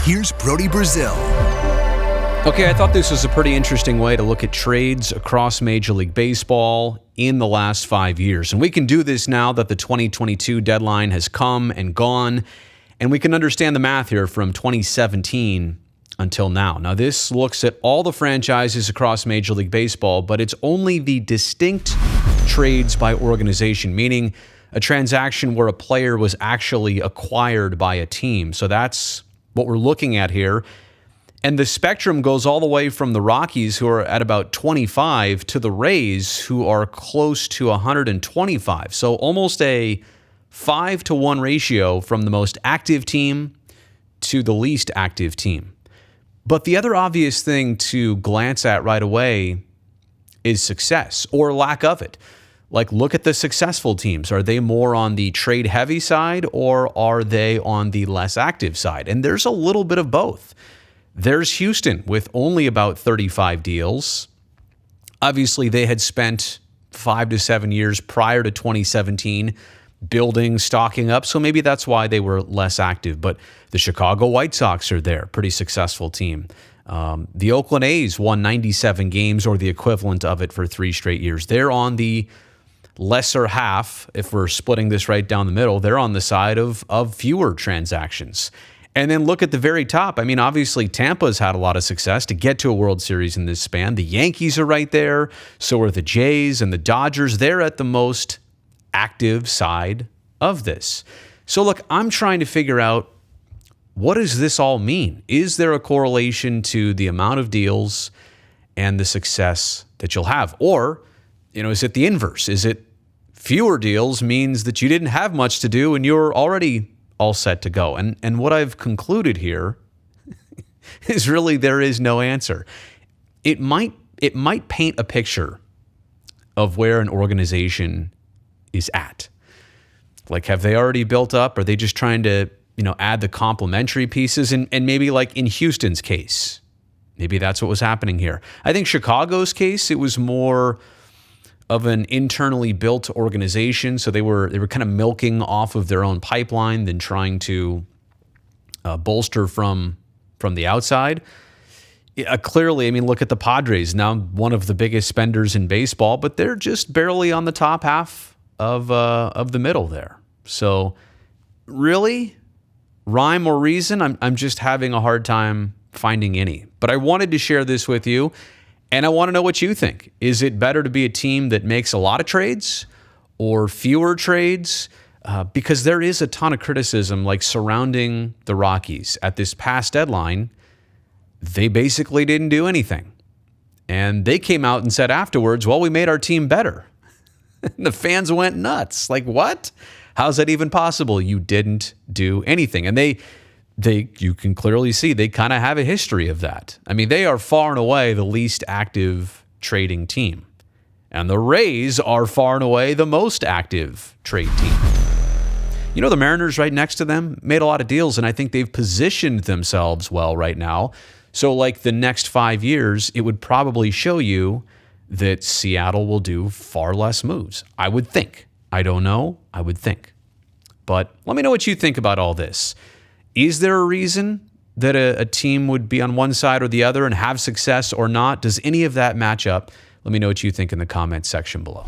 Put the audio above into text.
Here's Brody Brazil. Okay, I thought this was a pretty interesting way to look at trades across Major League Baseball in the last 5 years. And we can do this now that the 2022 deadline has come and gone, and we can understand the math here from 2017 until now. Now, this looks at all the franchises across Major League Baseball, but it's only the distinct trades by organization, meaning a transaction where a player was actually acquired by a team. So that's what we're looking at here. And the spectrum goes all the way from the Rockies, who are at about 25, to the Rays, who are close to 125. So almost a 5-to-1 ratio from the most active team to the least active team. But the other obvious thing to glance at right away is success or lack of it. Like, look at the successful teams. Are they more on the trade-heavy side, or are they on the less active side? And there's a little bit of both. There's Houston with only about 35 deals. Obviously, they had spent 5 to 7 years prior to 2017 building, stocking up, so maybe that's why they were less active. But the Chicago White Sox are there, pretty successful team. The Oakland A's won 97 games, or the equivalent of it, for 3 straight years. They're on the lesser half, if we're splitting this right down the middle. They're on the side of fewer transactions. And then look at the very top. I mean, obviously, Tampa's had a lot of success to get to a World Series in this span. The Yankees are right there. So are the Jays and the Dodgers. They're at the most active side of this. So look, I'm trying to figure out, what does this all mean? Is there a correlation to the amount of deals and the success that you'll have? Or, is it the inverse? Is it fewer deals means that you didn't have much to do and you're already all set to go? And what I've concluded here is really there is no answer. It might paint a picture of where an organization is at. Like, have they already built up? Are they just trying to, add the complementary pieces? And maybe like in Houston's case, maybe that's what was happening here. I think Chicago's case, it was more of an internally built organization. So they were kind of milking off of their own pipeline than trying to bolster from the outside. Clearly, look at the Padres, now one of the biggest spenders in baseball, but they're just barely on the top half of the middle there. So really, rhyme or reason, I'm just having a hard time finding any. But I wanted to share this with you, and I want to know what you think. Is it better to be a team that makes a lot of trades or fewer trades? Because there is a ton of criticism surrounding the Rockies. At this past deadline, they basically didn't do anything. And they came out and said afterwards, well, we made our team better. The fans went nuts. Like, what? How's that even possible? You didn't do anything. And you can clearly see they kind of have a history of that. They are far and away the least active trading team. And the Rays are far and away the most active trade team. The Mariners right next to them made a lot of deals, and I think they've positioned themselves well right now. So the next 5 years, it would probably show you that Seattle will do far less moves. I would think. I don't know. I would think. But let me know what you think about all this. Is there a reason that a team would be on one side or the other and have success or not? Does any of that match up? Let me know what you think in the comments section below.